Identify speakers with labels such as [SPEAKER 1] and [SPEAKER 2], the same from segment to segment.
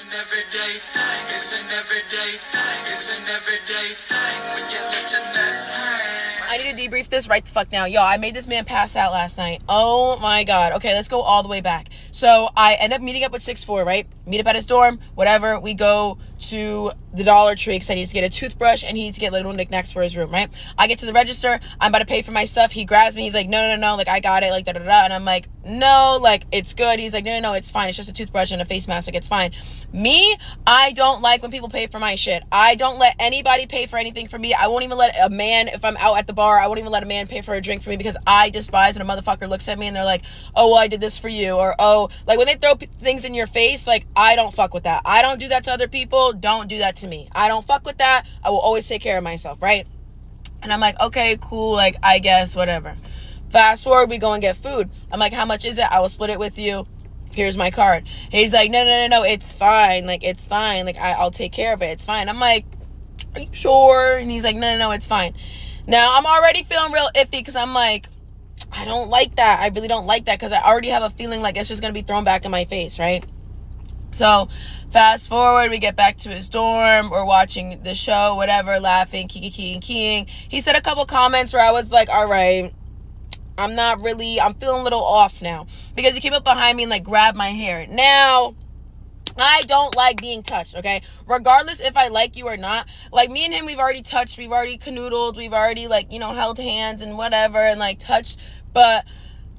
[SPEAKER 1] an everyday thing. It's an everyday thing. It's an everyday thing. When you let your nuts hang.
[SPEAKER 2] I need to debrief this right the fuck now. Yo, I made this man pass out last night. Oh my God. Okay, let's go all the way back. So I end up meeting up with 6'4", right? Meet up at his dorm, whatever. We go to the Dollar Tree because I need to get a toothbrush and he needs to get little knickknacks for his room, right? I get to the register. I'm about to pay for my stuff. He grabs me. He's like, no. Like, I got it. Like, da-da-da. And I'm like, no, like, it's good. He's like, no, it's fine. It's just a toothbrush and a face mask. Like, it's fine. Me, I don't like when people pay for my shit. I don't let anybody pay for anything for me. I won't even let a man, if I'm out at the bar, I won't even let a man pay for a drink for me because I despise when a motherfucker looks at me and they're like, oh, well, I did this for you. Or, oh, like when they throw things in your face, like, I don't fuck with that. I don't do that to other people. Don't do that to me. I don't fuck with that. I will always take care of myself, right? And I'm like, okay, cool. Like, I guess, whatever. Fast forward, we go and get food. I'm like, how much is it? I will split it with you. Here's my card. And he's like, no, it's fine. Like, it's fine. Like, I'll take care of it. It's fine. I'm like, are you sure? And he's like, no, it's fine. Now, I'm already feeling real iffy because I'm like, I don't like that. I really don't like that because I already have a feeling like it's just going to be thrown back in my face, right? So, fast forward, we get back to his dorm. We're watching the show, whatever, laughing, keying. He said a couple comments where I was like, all right, I'm feeling a little off now. Because he came up behind me and, like, grabbed my hair. Now, I don't like being touched, okay? Regardless if I like you or not. Like, me and him, we've already touched. We've already canoodled. We've already, like, you know, held hands and whatever and, like, touched. But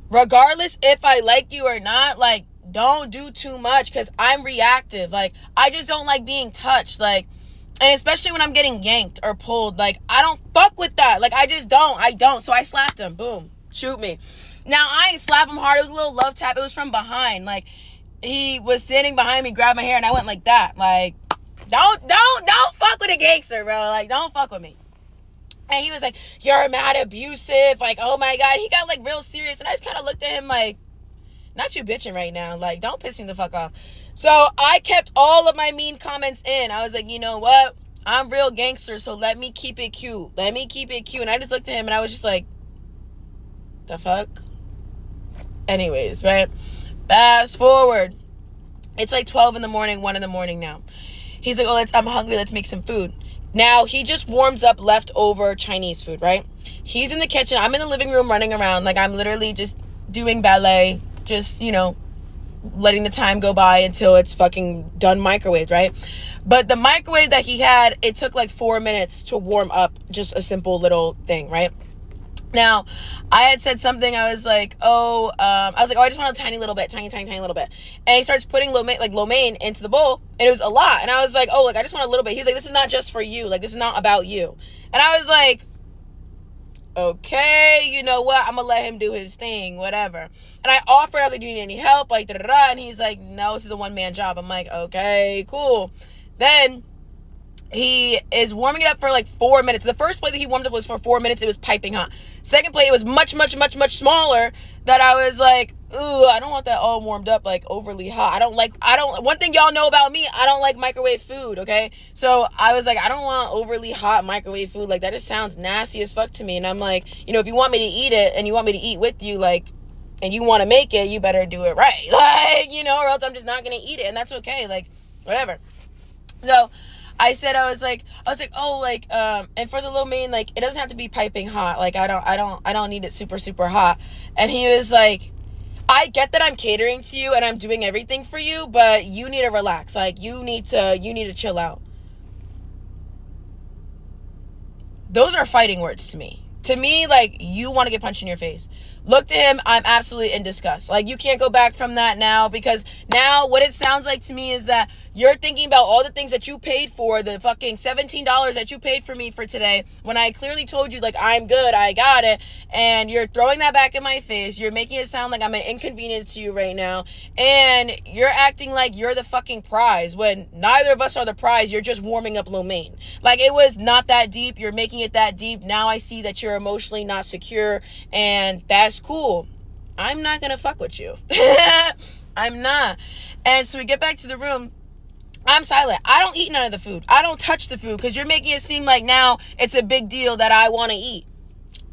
[SPEAKER 2] regardless if I like you or not, like, don't do too much because I'm reactive. Like, I just don't like being touched. Like, and especially when I'm getting yanked or pulled. Like, I don't fuck with that. Like, I just don't. So I slapped him. Boom. Shoot me. Now, I ain't slap him hard. It was a little love tap. It was from behind. Like, he was sitting behind me, grabbed my hair, and I went like that. Like, don't fuck with a gangster, bro. Like, don't fuck with me. And he was like, you're mad abusive. Like, oh my God. He got, like, real serious. And I just kind of looked at him like, not you bitching right now. Like, don't piss me the fuck off. So I kept all of my mean comments in. I was like, you know what? I'm real gangster, so let me keep it cute. And I just looked at him and I was just like, the fuck? Anyways, right? Fast forward. It's like 12 in the morning, 1 in the morning now. He's like, oh, I'm hungry. Let's make some food. Now, he just warms up leftover Chinese food, right? He's in the kitchen. I'm in the living room running around. Like, I'm literally just doing ballet. Just, you know, letting the time go by until it's fucking done microwaved, right? But the microwave that he had, it took like 4 minutes to warm up just a simple little thing, right? Now, I had said something, I was like, I just want a tiny little bit, tiny little bit. And he starts putting lo mein into the bowl, and it was a lot. And I was like, I just want a little bit. He's like, this is not just for you. Like, this is not about you. And I was like, okay, you know what? I'm gonna let him do his thing, whatever. And I offered, I was like, do you need any help? Like, da-da-da. And he's like, no, this is a one-man job. I'm like, okay, cool. Then he is warming it up for like 4 minutes. The first plate that he warmed up was for 4 minutes. It was piping hot. Second plate, it was much smaller that I was like, ooh, I don't want that all warmed up, like overly hot. One thing y'all know about me, I don't like microwave food, okay? So I was like, I don't want overly hot microwave food. Like, that just sounds nasty as fuck to me. And I'm like, you know, if you want me to eat it and you want me to eat with you, like, and you want to make it, you better do it right. Like, you know, or else I'm just not going to eat it. And that's okay. Like, whatever. So I said, I was like, and for the lo mein, like, it doesn't have to be piping hot. Like, I don't need it super hot. And he was like, I get that I'm catering to you and I'm doing everything for you, but you need to relax. Like, you need to chill out. Those are fighting words to me. To me, like, you want to get punched in your face. Look to him, I'm absolutely in disgust. Like, you can't go back from that now, because now what it sounds like to me is that you're thinking about all the things that you paid for, the fucking $17 that you paid for me for today, when I clearly told you, like, I'm good, I got it, and you're throwing that back in my face. You're making it sound like I'm an inconvenience to you right now, and you're acting like you're the fucking prize, when neither of us are the prize. You're just warming up lo mein. Like, it was not that deep. You're making it that deep. Now I see that you're emotionally not secure, and that's cool. I'm not gonna fuck with you. I'm not. And so we get back to the room. I'm silent. I don't eat none of the food. I don't touch the food because you're making it seem like now it's a big deal that I want to eat.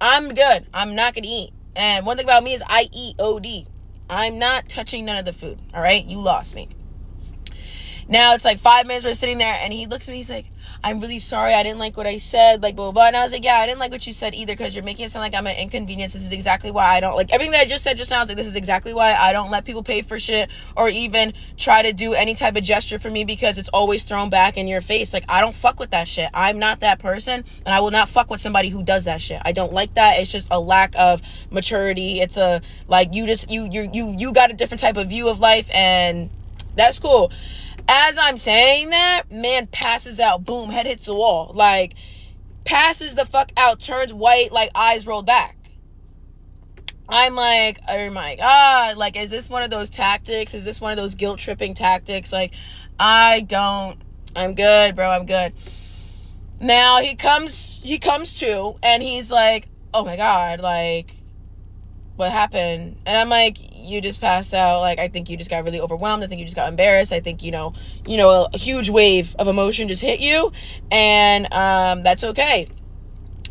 [SPEAKER 2] I'm good. I'm not gonna eat. And one thing about me is I eat OD. I'm not touching none of the food. All right, you lost me. Now it's like 5 minutes we're sitting there, and he looks at me, he's like, I'm really sorry, I didn't like what I said, like, blah, blah, blah. And I was like, yeah, I didn't like what you said either, because you're making it sound like I'm an inconvenience. This is exactly why I don't, like, everything that I just said just now, I was like, this is exactly why I don't let people pay for shit, or even try to do any type of gesture for me, because it's always thrown back in your face. Like, I don't fuck with that shit. I'm not that person, and I will not fuck with somebody who does that shit. I don't like that. It's just a lack of maturity. It's a, like, you got a different type of view of life, and that's cool. As I'm saying that, man passes out. Boom, head hits the wall. Like, passes the fuck out, turns white, like, eyes rolled back. I'm like, oh my God, like, is this one of those tactics? Is this one of those guilt-tripping tactics? Like, I'm good, bro, I'm good. Now, he comes to, and he's like, oh my God, like, what happened? And I'm like, you just passed out. Like, I think you just got really overwhelmed. I think you just got embarrassed. I think, a huge wave of emotion just hit you, and that's okay.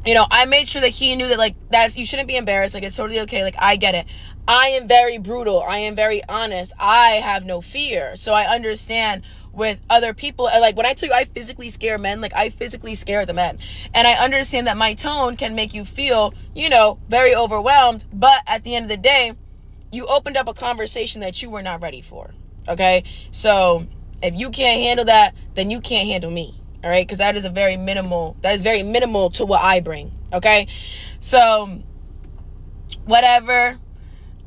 [SPEAKER 2] I made sure that he knew that, like, you shouldn't be embarrassed. Like, it's totally okay. Like, I get it. I am very brutal. I am very honest. I have no fear. So I understand with other people. And, like, when I tell you I physically scare men, like, I physically scare the men. And I understand that my tone can make you feel, very overwhelmed. But at the end of the day, you opened up a conversation that you were not ready for. Okay? So if you can't handle that, then you can't handle me. All right? Because that is very minimal to what I bring. Okay? So whatever.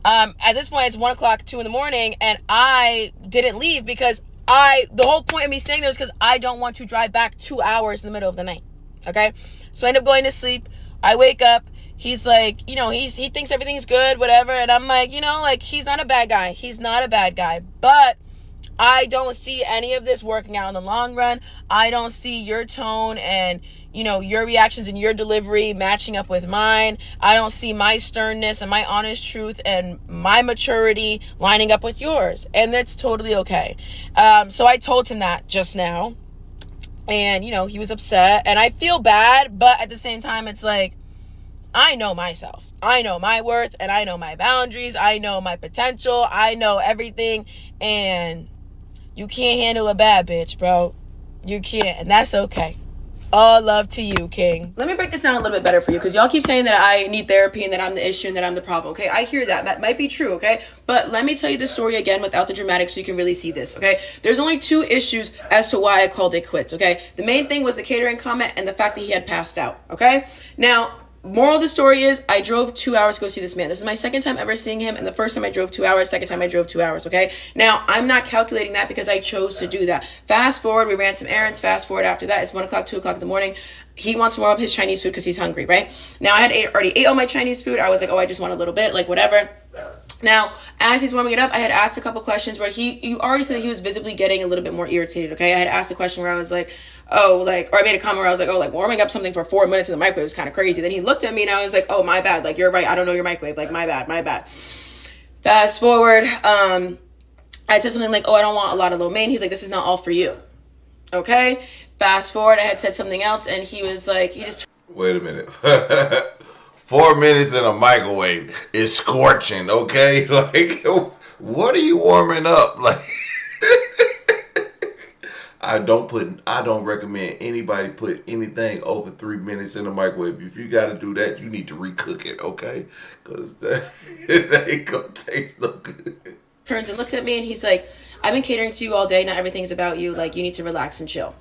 [SPEAKER 2] At this point, it's 1 o'clock, 2 in the morning, and I didn't leave because the whole point of me staying there is because I don't want to drive back 2 hours in the middle of the night. Okay? So I end up going to sleep. I wake up. He's like, he thinks everything's good, whatever. And I'm like, like, he's not a bad guy. He's not a bad guy. But I don't see any of this working out in the long run. I don't see your tone and, your reactions and your delivery matching up with mine. I don't see my sternness and my honest truth and my maturity lining up with yours. And that's totally okay. So I told him that just now. And, he was upset. And I feel bad. But at the same time, it's like, I know myself. I know my worth, and I know my boundaries. I know my potential. I know everything. And you can't handle a bad bitch, bro. You can't. And that's okay. All love to you, King. Let me break this down a little bit better for you, because y'all keep saying that I need therapy and that I'm the issue and that I'm the problem, okay? I hear that. That might be true, okay? But let me tell you the story again without the dramatics so you can really see this, okay? There's only 2 issues as to why I called it quits, okay? The main thing was the catering comment and the fact that he had passed out, okay? Now, moral of the story is I drove 2 hours to go see this man. This is my second time ever seeing him, and the first time I drove 2 hours, second time I drove 2 hours, okay? Now, I'm not calculating that because I chose to do that. Fast forward, we ran some errands. Fast forward after that, it's 1 o'clock, 2 o'clock in the morning. He wants to warm up his Chinese food because he's hungry, right? Now, I had already ate all my Chinese food. I was like, I just want a little bit, like, whatever. Now, as he's warming it up, I had asked a couple questions where you already said that he was visibly getting a little bit more irritated, okay? I had asked a question where I was like, or I made a comment where I was like, warming up something for 4 minutes in the microwave is kind of crazy. Then he looked at me and I was like, oh, my bad. Like, you're right. I don't know your microwave. Like, my bad. Fast forward. I said something like, I don't want a lot of lo mein. He's like, this is not all for you. Okay? Fast forward. I had said something else and he was like,
[SPEAKER 3] Wait a minute. 4 minutes in a microwave is scorching, okay? Like, what are you warming up? Like, I don't recommend anybody put anything over 3 minutes in the microwave. If you got to do that, you need to recook it, okay? Because that ain't going to taste no good.
[SPEAKER 2] Turns and looks at me and he's like, I've been catering to you all day. Not everything's about you. Like, you need to relax and chill.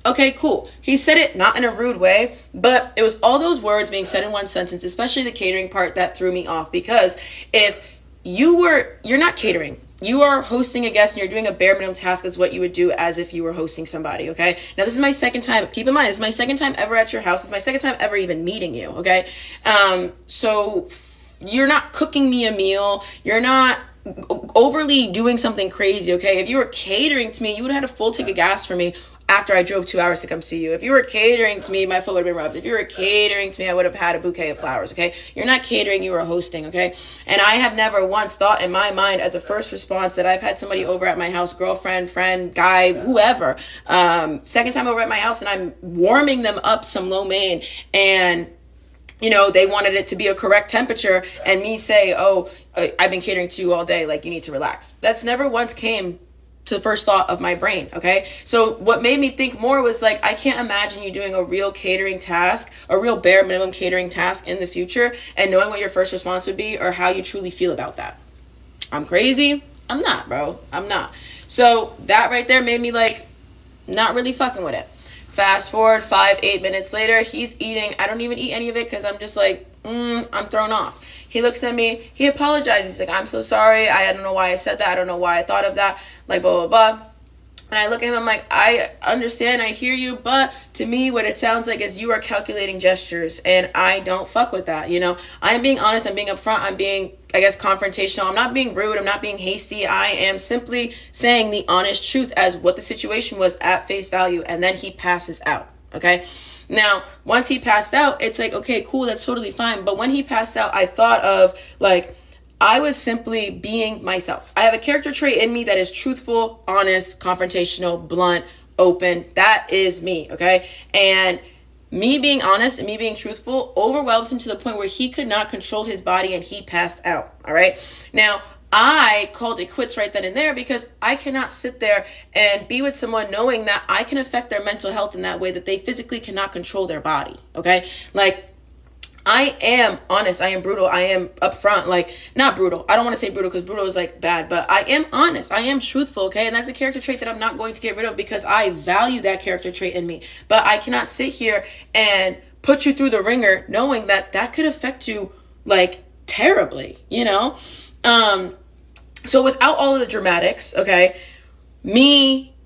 [SPEAKER 2] Okay, cool. He said it not in a rude way, but it was all those words being said in one sentence, especially the catering part, that threw me off. Because if you're not catering, you are hosting a guest and you're doing a bare minimum task as what you would do as if you were hosting somebody, okay? Now, this is my second time. Keep in mind, this is my second time ever at your house. It's my second time ever even meeting you, okay? So you're not cooking me a meal. You're not overly doing something crazy, okay? If you were catering to me, you would have had a full tank of gas for me after I drove 2 hours to come see you. If you were catering to me, my foot would have been rubbed. If you were catering to me, I would have had a bouquet of flowers, okay? You're not catering, you were hosting, okay? And I have never once thought in my mind as a first response that I've had somebody over at my house, girlfriend, friend, guy, whoever, second time over at my house, and I'm warming them up some lo mein, and they wanted it to be a correct temperature, and me say, I've been catering to you all day, like, you need to relax. That's never once came to the first thought of my brain. Okay, so what made me think more was like, I can't imagine you doing a real catering task, a real bare minimum catering task in the future, and knowing what your first response would be or how you truly feel about that. I'm crazy? I'm not, bro. I'm not. So that right there made me like not really fucking with it. Fast forward 8 minutes later, he's eating. I don't even eat any of it because I'm just like, I'm thrown off. He looks at me. He apologizes. He's like, I'm so sorry. I don't know why I said that. I don't know why I thought of that. Like, blah, blah, blah. And I look at him, I'm like, I understand, I hear you, but to me, what it sounds like is you are calculating gestures, and I don't fuck with that, you know? I'm being honest, I'm being upfront, I'm being, I guess, confrontational. I'm not being rude, I'm not being hasty. I am simply saying the honest truth as what the situation was at face value, and then he passes out, okay? Now, once he passed out, it's like, okay, cool, that's totally fine. But when he passed out, I thought of, like, I was simply being myself. I have a character trait in me that is truthful, honest, confrontational, blunt, open. That is me, okay? And me being honest and me being truthful overwhelmed him to the point where he could not control his body and he passed out, all right? Now, I called it quits right then and there because I cannot sit there and be with someone knowing that I can affect their mental health in that way that they physically cannot control their body, okay? Like, I am honest. I am brutal. I am upfront. Like, not brutal. I don't want to say brutal because brutal is like bad, but I am honest. I am truthful, okay? And that's a character trait that I'm not going to get rid of because I value that character trait in me. But I cannot sit here and put you through the ringer knowing that that could affect you, like, terribly, you know? So without all of the dramatics, okay,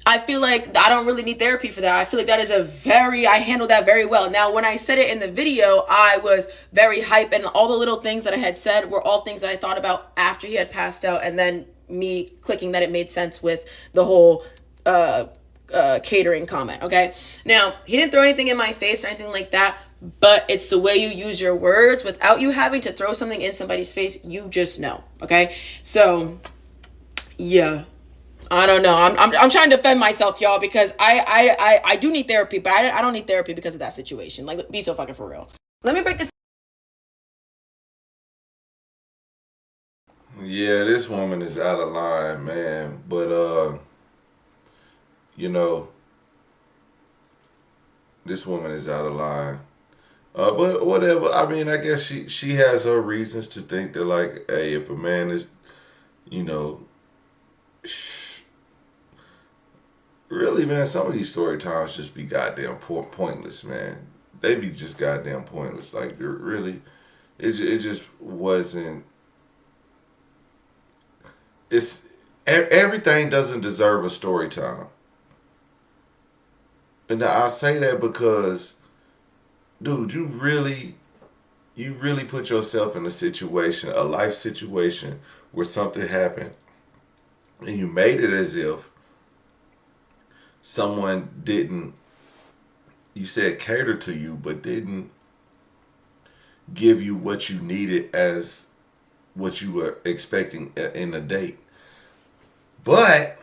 [SPEAKER 2] I feel like I don't really need therapy for that. I feel like that is I handled that very well. Now, when I said it in the video, I was very hype, and all the little things that I had said were all things that I thought about after he had passed out, and then me clicking that it made sense with the whole catering comment, okay? Now, he didn't throw anything in my face or anything like that, but it's the way you use your words without you having to throw something in somebody's face. You just know, okay? So, yeah. I don't know. I'm trying to defend myself, y'all, because I do need therapy, but I don't need therapy because of that situation. Like, be so fucking for real. Let me break this.
[SPEAKER 3] Yeah, this woman is out of line, man. But you know, this woman is out of line. But whatever. I mean, I guess she has her reasons to think that, like, hey, if a man is, you know, really, man, some of these story times just be goddamn pointless, man. They be just goddamn pointless. Like, really, it just wasn't. It's everything doesn't deserve a story time, and I say that because, dude, you really put yourself in a situation, a life situation, where something happened, and you made it as if someone didn't, you said cater to you, but didn't give you what you needed as what you were expecting in a date. But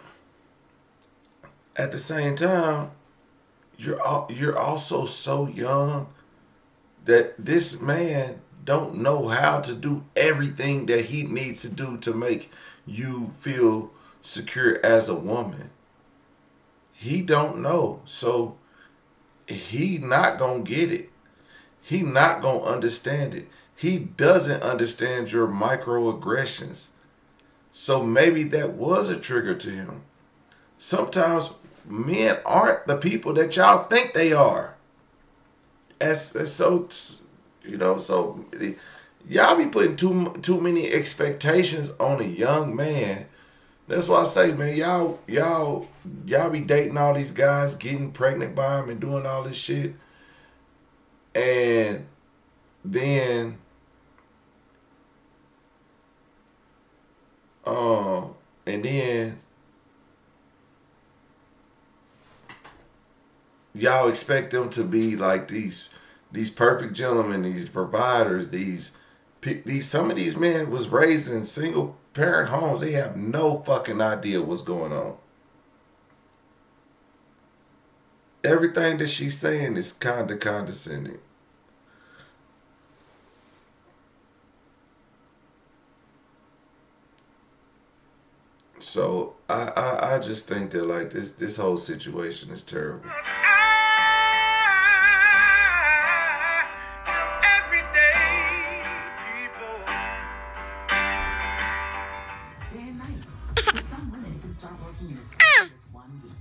[SPEAKER 3] at the same time, you're also so young that this man don't know how to do everything that he needs to do to make you feel secure as a woman. He don't know. So he not gonna get it. He not gonna understand it. He doesn't understand your microaggressions. So maybe that was a trigger to him. Sometimes men aren't the people that y'all think they are. As so, so y'all be putting too many expectations on a young man. That's why I say, man, y'all be dating all these guys, getting pregnant by them, and doing all this shit, and then and then y'all expect them to be like these perfect gentlemen, these providers, these some of these men was raised in single parent homes. They have no fucking idea what's going on. Everything that she's saying is kind of condescending. So I just think that like this whole situation is terrible.
[SPEAKER 1] Everyday people.
[SPEAKER 4] Day and night. For some women, it can start working in as quick as 1 week.